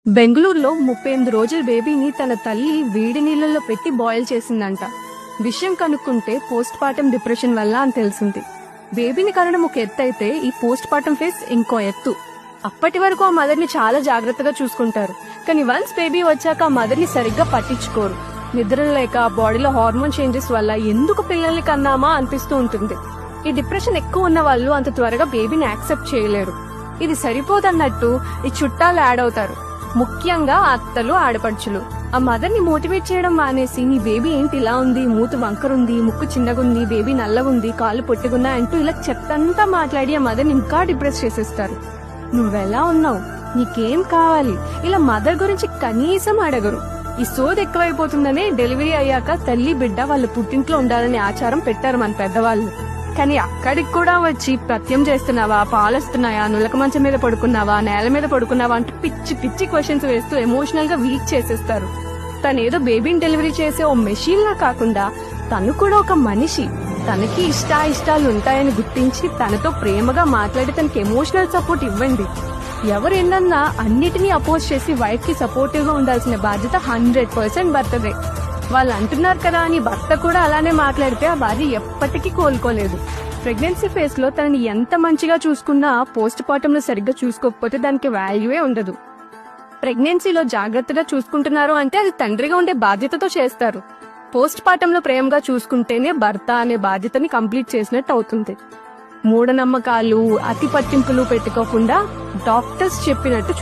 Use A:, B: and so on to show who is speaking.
A: బెంగళూరులో 38 రోజుల బేబీని తన తల్లి వేడి నీళ్ళల్లో పెట్టి బాయిల్ చేసిందంట. విషయం కనుక్కుంటే పోస్ట్ పార్టం డిప్రెషన్ వల్ల అని తెలిసింది. బేబీని కనడం ఒక ఎత్తు అయితే ఈ పోస్ట్ పార్టం ఫేస్ ఇంకో ఎత్తు. అప్పటి వరకు ఆ మదర్ ని చాలా జాగ్రత్తగా చూసుకుంటారు, కానీ వన్స్ బేబీ వచ్చాక ఆ మదర్ ని సరిగ్గా పట్టించుకోరు. నిద్ర లేక బాడీలో హార్మోన్ చేంజెస్ వల్ల ఎందుకు పిల్లల్ని కన్నామా అనిపిస్తూ ఉంటుంది. ఈ డిప్రెషన్ ఎక్కువ ఉన్న వాళ్ళు అంత త్వరగా బేబీని యాక్సెప్ట్ చేయలేరు. ఇది సరిపోదన్నట్టు ఈ చుట్టాలు యాడ్ అవుతారు, ముఖ్యంగా అత్తలు ఆడపడుచులు. ఆ మదర్ ని మోటివేట్ చేయడం మానేసి నీ బేబీ ఏంటి ఇలా ఉంది, మూతు వంకరుంది, ముక్కు చిన్నగుంది, బేబీ నల్లగుంది, కాళ్ళు పొట్టుగున్నా అంటూ ఇలా చెత్తంతా మాట్లాడి ఆ మదర్ ని ఇంకా డిప్రెస్ చేసేస్తారు. నువ్వెలా ఉన్నావు, నీకేం కావాలి, ఇలా మదర్ గురించి కనీసం అడగరు. ఈ సోది ఎక్కువైపోతుందనే డెలివరీ అయ్యాక తల్లి బిడ్డ వాళ్ళ పుట్టింట్లో ఉండాలనే ఆచారం పెట్టారు మన పెద్దవాళ్ళు. కానీ అక్కడికి కూడా వచ్చి పథ్యం చేస్తున్నావా, పాలస్తున్నాయా, నులక మంచం మీద పడుకున్నావా, నేల మీద పడుకున్నావా అంటూ పిచ్చి పిచ్చి క్వశ్చన్స్ వేస్తూ ఎమోషనల్ గా వీక్ చేసేస్తారు. తనేదో బేబీని డెలివరీ చేసే ఓ మెషిన్ లా కాకుండా తను కూడా ఒక మనిషి. తనకి ఇష్టాలు ఉంటాయని గుర్తించి తనతో ప్రేమగా మాట్లాడి తనకి ఎమోషనల్ సపోర్ట్ ఇవ్వండి. ఎవరు ఎన్నన్నా అన్నిటినీ అపోజ్ చేసి వైఫ్ కి సపోర్టివ్ గా ఉండాల్సిన బాధ్యత 100% భర్తదే. వాళ్ళు అంటున్నారు కదా అని భర్త కూడా అలానే మాట్లాడితే ఆ భార్య ఎప్పటికీ కోలుకోలేదు. ప్రెగ్నెన్సీ ఫేజ్ లో తనని ఎంత మంచిగా చూసుకున్నా పోస్ట్ పార్టం లో సరిగ్గా చూసుకోకపోతే దానికి వాల్యూవే ఉండదు. ప్రెగ్నెన్సీలో జాగ్రత్తగా చూసుకుంటున్నారు అంటే అది తండ్రిగా ఉండే బాధ్యతతో చేస్తారు. పోస్ట్ పార్టం లో ప్రేమగా చూసుకుంటేనే భర్త అనే బాధ్యతని కంప్లీట్ చేసినట్టు అవుతుంది. మూఢనమ్మకాలు, అతి పట్టింపులు పెట్టుకోకుండా డాక్టర్స్ చెప్పినట్టు